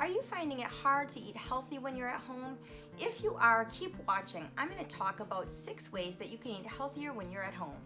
Are you finding it hard to eat healthy when you're at home? If you are, keep watching. I'm going to talk about 6 ways that you can eat healthier when you're at home.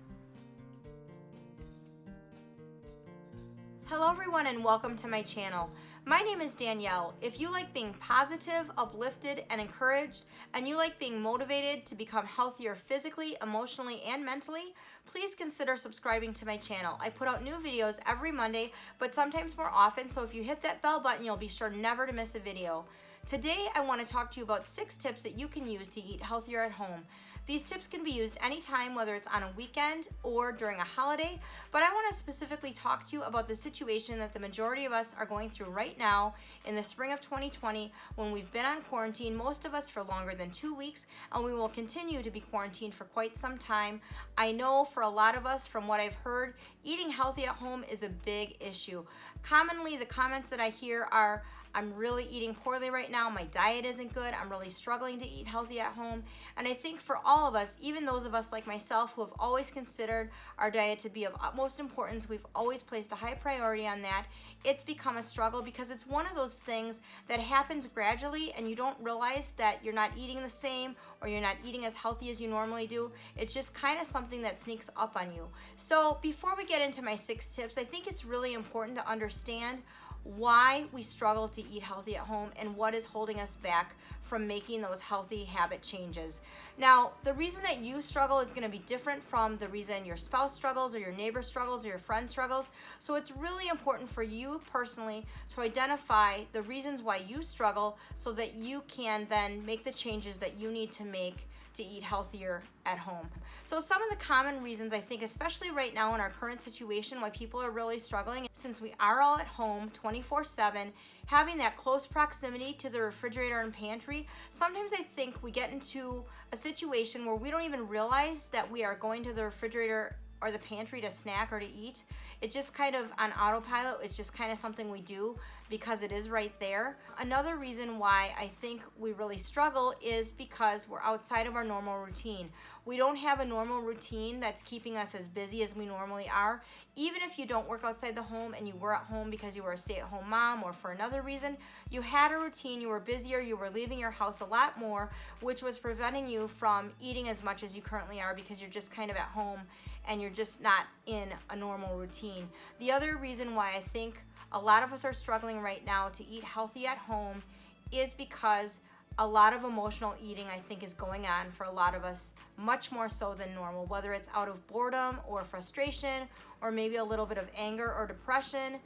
Hello everyone and welcome to my channel. My name is Danielle. If you like being positive, uplifted, and encouraged, and you like being motivated to become healthier physically, emotionally, and mentally, please consider subscribing to my channel. I put out new videos every Monday, but sometimes more often, so if you hit that bell button, you'll be sure never to miss a video. Today, I want to talk to you about 6 tips that you can use to eat healthier at home. These tips can be used anytime, whether it's on a weekend or during a holiday, but I want to specifically talk to you about the situation that the majority of us are going through right now in the spring of 2020 when we've been on quarantine, most of us for longer than 2 weeks, and we will continue to be quarantined for quite some time. I know for a lot of us, from what I've heard, eating healthy at home is a big issue. Commonly, the comments that I hear are, I'm really eating poorly right now, my diet isn't good, I'm really struggling to eat healthy at home. And I think for all of us, even those of us like myself who have always considered our diet to be of utmost importance, we've always placed a high priority on that, it's become a struggle because it's one of those things that happens gradually and you don't realize that you're not eating the same or you're not eating as healthy as you normally do. It's just kind of something that sneaks up on you. So before we get into my 6 tips, I think it's really important to understand why we struggle to eat healthy at home and what is holding us back from making those healthy habit changes. Now, the reason that you struggle is going to be different from the reason your spouse struggles or your neighbor struggles or your friend struggles. So it's really important for you personally to identify the reasons why you struggle so that you can then make the changes that you need to make to eat healthier at home. So some of the common reasons I think, especially right now in our current situation, why people are really struggling, since we are all at home 24/7, having that close proximity to the refrigerator and pantry, sometimes I think we get into a situation where we don't even realize that we are going to the refrigerator or the pantry to snack or to eat. It's just kind of on autopilot. It's just kind of something we do because it is right there. Another reason why I think we really struggle is because we're outside of our normal routine. We don't have a normal routine that's keeping us as busy as we normally are. Even if you don't work outside the home and you were at home because you were a stay-at-home mom or for another reason, you had a routine, you were busier, you were leaving your house a lot more, which was preventing you from eating as much as you currently are because you're just kind of at home and you're just not in a normal routine. The other reason why I think a lot of us are struggling right now to eat healthy at home is because a lot of emotional eating, I think, is going on for a lot of us, much more so than normal, whether it's out of boredom or frustration or maybe a little bit of anger or depression.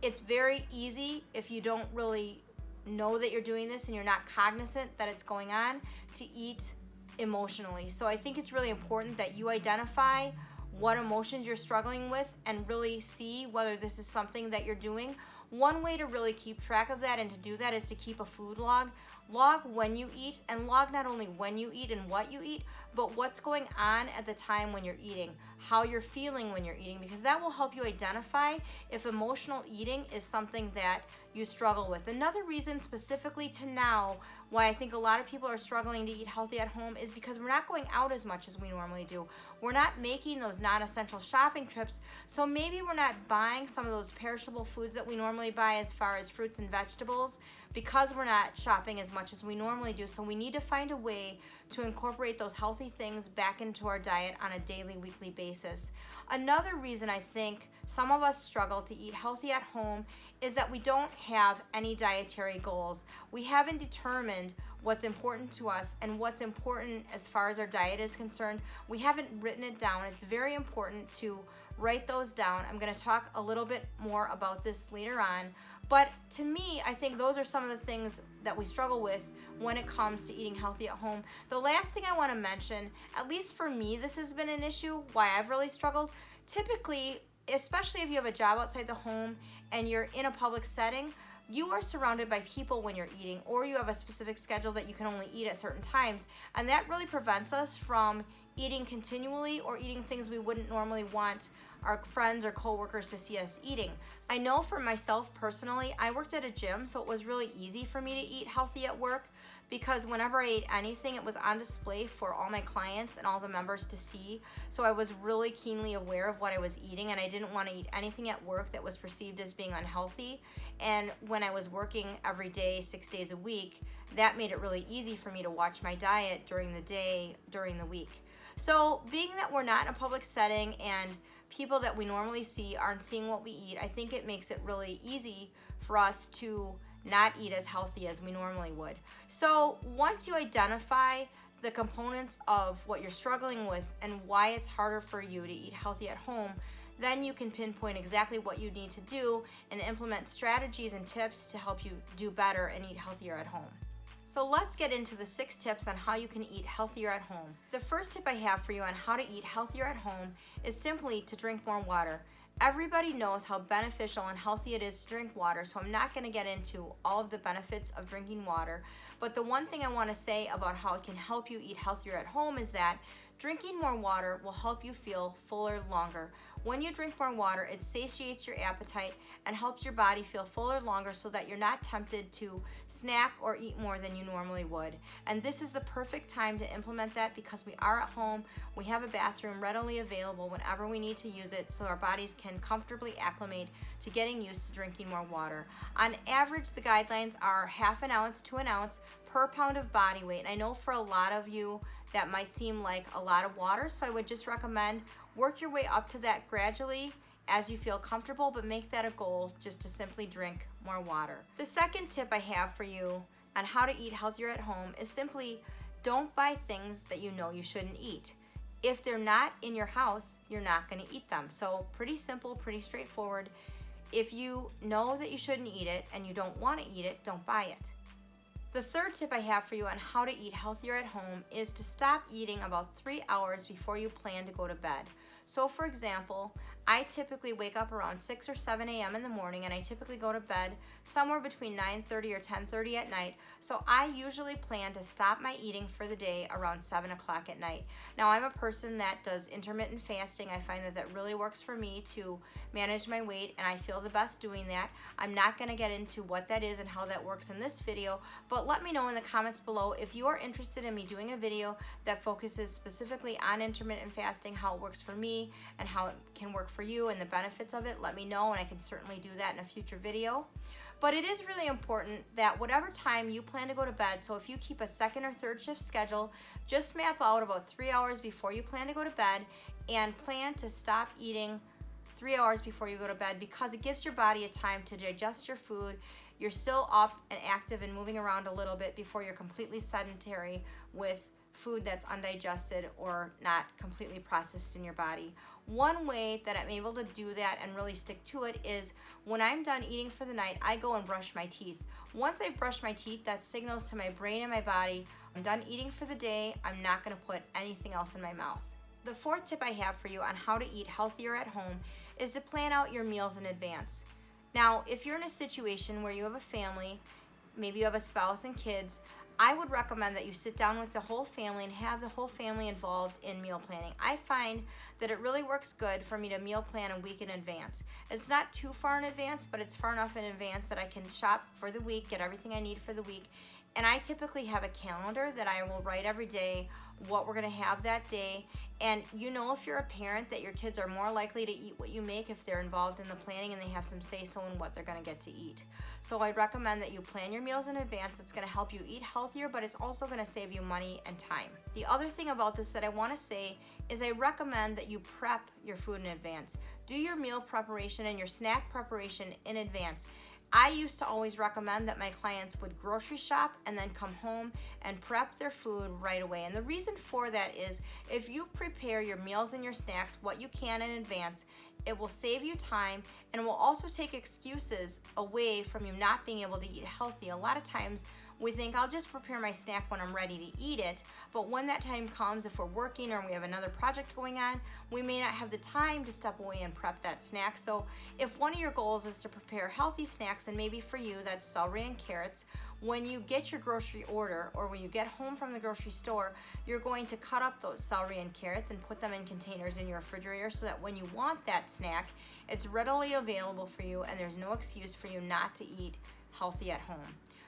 It's very easy, if you don't really know that you're doing this and you're not cognizant that it's going on, to eat emotionally. So I think it's really important that you identify what emotions you're struggling with and really see whether this is something that you're doing. One way to really keep track of that and to do that is to keep a food log. Log when you eat, and log not only when you eat and what you eat, but what's going on at the time when you're eating, how you're feeling when you're eating, because that will help you identify if emotional eating is something that you struggle with. Another reason specifically to now why I think a lot of people are struggling to eat healthy at home is because we're not going out as much as we normally do. We're not making those non-essential shopping trips, so maybe we're not buying some of those perishable foods that we normally buy as far as fruits and vegetables because we're not shopping as much as we normally do. So we need to find a way to incorporate those healthy things back into our diet on a daily, weekly basis. Another reason I think some of us struggle to eat healthy at home is that we don't have any dietary goals. We haven't determined what's important to us and what's important as far as our diet is concerned. We haven't written it down. It's very important to write those down. I'm going to talk a little bit more about this later on. But to me, I think those are some of the things that we struggle with when it comes to eating healthy at home. The last thing I want to mention, at least for me, this has been an issue why I've really struggled. Typically, especially if you have a job outside the home and you're in a public setting, you are surrounded by people when you're eating, or you have a specific schedule that you can only eat at certain times, and that really prevents us from eating continually or eating things we wouldn't normally want our friends or coworkers to see us eating. I know for myself personally, I worked at a gym, so it was really easy for me to eat healthy at work, because whenever I ate anything, it was on display for all my clients and all the members to see. So I was really keenly aware of what I was eating, and I didn't want to eat anything at work that was perceived as being unhealthy. And when I was working every day, 6 days a week, that made it really easy for me to watch my diet during the day, during the week. So being that we're not in a public setting and people that we normally see aren't seeing what we eat, I think it makes it really easy for us to not eat as healthy as we normally would. So once you identify the components of what you're struggling with and why it's harder for you to eat healthy at home, then you can pinpoint exactly what you need to do and implement strategies and tips to help you do better and eat healthier at home. So let's get into the 6 tips on how you can eat healthier at home. The first tip I have for you on how to eat healthier at home is simply to drink more water. Everybody knows how beneficial and healthy it is to drink water, so I'm not going to get into all of the benefits of drinking water. But the one thing I want to say about how it can help you eat healthier at home is that drinking more water will help you feel fuller longer. When you drink more water, it satiates your appetite and helps your body feel fuller longer so that you're not tempted to snack or eat more than you normally would. And this is the perfect time to implement that because we are at home, we have a bathroom readily available whenever we need to use it, so our bodies can comfortably acclimate to getting used to drinking more water. On average, the guidelines are ½ an ounce to an ounce per pound of body weight. And I know for a lot of you that might seem like a lot of water, so I would just recommend work your way up to that gradually as you feel comfortable, but make that a goal just to simply drink more water. The second tip I have for you on how to eat healthier at home is simply don't buy things that you know you shouldn't eat. If they're not in your house, you're not going to eat them. So pretty simple, pretty straightforward. If you know that you shouldn't eat it and you don't want to eat it, don't buy it. The third tip I have for you on how to eat healthier at home is to stop eating about 3 hours before you plan to go to bed. So for example, I typically wake up around 6 or 7 a.m. in the morning, and I typically go to bed somewhere between 9:30 or 10:30 at night. So I usually plan to stop my eating for the day around 7 o'clock at night. Now I'm a person that does intermittent fasting. I find that that really works for me to manage my weight, and I feel the best doing that. I'm not going to get into what that is and how that works in this video, but let me know in the comments below if you are interested in me doing a video that focuses specifically on intermittent fasting, how it works for me and how it can work for you and the benefits of it. Let me know, and I can certainly do that in a future video. But it is really important that whatever time you plan to go to bed, so if you keep a second or third shift schedule, just map out about 3 hours before you plan to go to bed and plan to stop eating 3 hours before you go to bed, because it gives your body a time to digest your food. You're still up and active and moving around a little bit before you're completely sedentary with food that's undigested or not completely processed in your body. One way that I'm able to do that and really stick to it is when I'm done eating for the night, I go and brush my teeth. Once I've brushed my teeth, that signals to my brain and my body, I'm done eating for the day, I'm not going to put anything else in my mouth. The fourth tip I have for you on how to eat healthier at home is to plan out your meals in advance. Now, if you're in a situation where you have a family, maybe you have a spouse and kids, I would recommend that you sit down with the whole family and have the whole family involved in meal planning. I find that it really works good for me to meal plan a week in advance. It's not too far in advance, but it's far enough in advance that I can shop for the week, get everything I need for the week. And I typically have a calendar that I will write every day what we're going to have that day. And you know, if you're a parent, that your kids are more likely to eat what you make if they're involved in the planning and they have some say-so in what they're going to get to eat. So I'd recommend that you plan your meals in advance. It's going to help you eat healthier, but it's also going to save you money and time. The other thing about this that I want to say is I recommend that you prep your food in advance. Do your meal preparation and your snack preparation in advance. I used to always recommend that my clients would grocery shop and then come home and prep their food right away. And the reason for that is if you prepare your meals and your snacks what you can in advance, it will save you time and it will also take excuses away from you not being able to eat healthy. A lot of times We think I'll just prepare my snack when I'm ready to eat it, but when that time comes, if we're working or we have another project going on, we may not have the time to step away and prep that snack. So if one of your goals is to prepare healthy snacks, and maybe for you that's celery and carrots, when you get your grocery order or when you get home from the grocery store, you're going to cut up those celery and carrots and put them in containers in your refrigerator so that when you want that snack, it's readily available for you and there's no excuse for you not to eat healthy at home.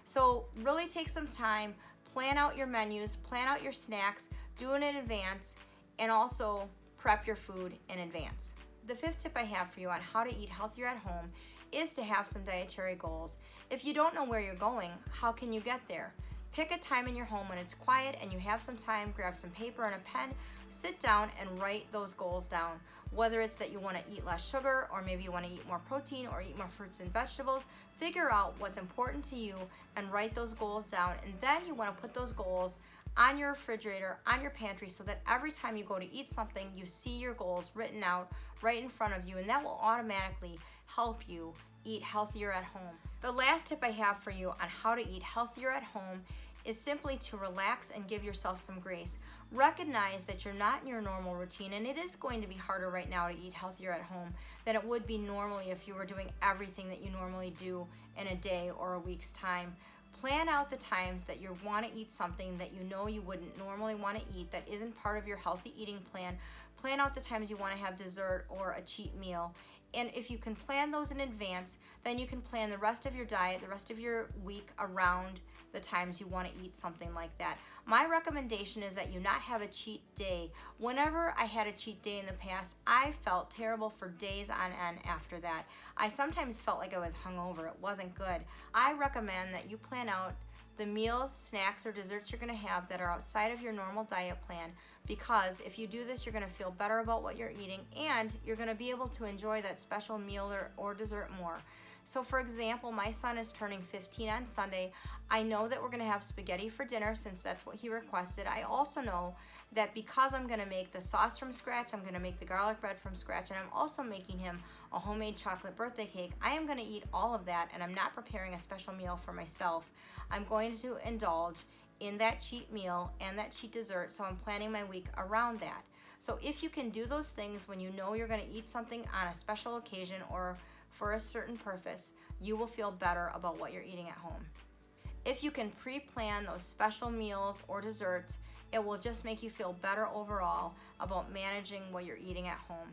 So really take some time, plan out your menus, plan out your snacks, do it in advance, and also prep your food in advance. The fifth tip I have for you on how to eat healthier at home is to have some dietary goals. If you don't know where you're going, how can you get there? Pick a time in your home when it's quiet and you have some time, grab some paper and a pen, sit down and write those goals down. Whether it's that you want to eat less sugar, or maybe you want to eat more protein or eat more fruits and vegetables, figure out what's important to you and write those goals down. And then you want to put those goals on your refrigerator, on your pantry, so that every time you go to eat something, you see your goals written out right in front of you, and that will automatically help you eat healthier at home. The last tip I have for you on how to eat healthier at home is simply to relax and give yourself some grace. Recognize that you're not in your normal routine, and it is going to be harder right now to eat healthier at home than it would be normally if you were doing everything that you normally do in a day or a week's time. Plan out the times that you want to eat something that you know you wouldn't normally want to eat, that isn't part of your healthy eating plan. Plan out the times you want to have dessert or a cheat meal. And if you can plan those in advance, then you can plan the rest of your diet, the rest of your week around the times you want to eat something like that. My recommendation is that you not have a cheat day. Whenever I had a cheat day in the past, I felt terrible for days on end after that. I sometimes felt like I was hungover. It wasn't good. I recommend that you plan out the meals, snacks, or desserts you're going to have that are outside of your normal diet plan, because if you do this, you're going to feel better about what you're eating and you're going to be able to enjoy that special meal or dessert more. So for example, my son is turning 15 on Sunday. I know that we're going to have spaghetti for dinner since that's what he requested. I also know that because I'm going to make the sauce from scratch, I'm going to make the garlic bread from scratch, and I'm also making him a homemade chocolate birthday cake, I am going to eat all of that, and I'm not preparing a special meal for myself. I'm going to indulge in that cheat meal and that cheat dessert, so I'm planning my week around that. So if you can do those things when you know you're going to eat something on a special occasion or for a certain purpose, you will feel better about what you're eating at home. If you can pre-plan those special meals or desserts, it will just make you feel better overall about managing what you're eating at home.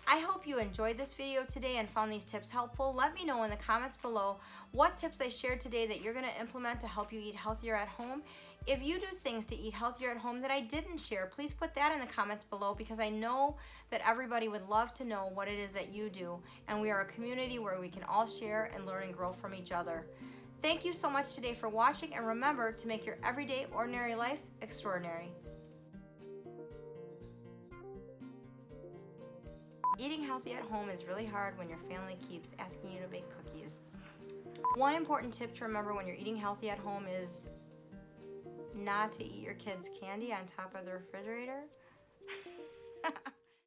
I hope you enjoyed this video today and found these tips helpful. Let me know in the comments below what tips I shared today that you're going to implement to help you eat healthier at home. If you do things to eat healthier at home that I didn't share, please put that in the comments below, because I know that everybody would love to know what it is that you do, and we are a community where we can all share and learn and grow from each other. Thank you so much today for watching, and remember to make your everyday ordinary life extraordinary. Eating healthy at home is really hard when your family keeps asking you to bake cookies. One important tip to remember when you're eating healthy at home is not to eat your kids' candy on top of the refrigerator.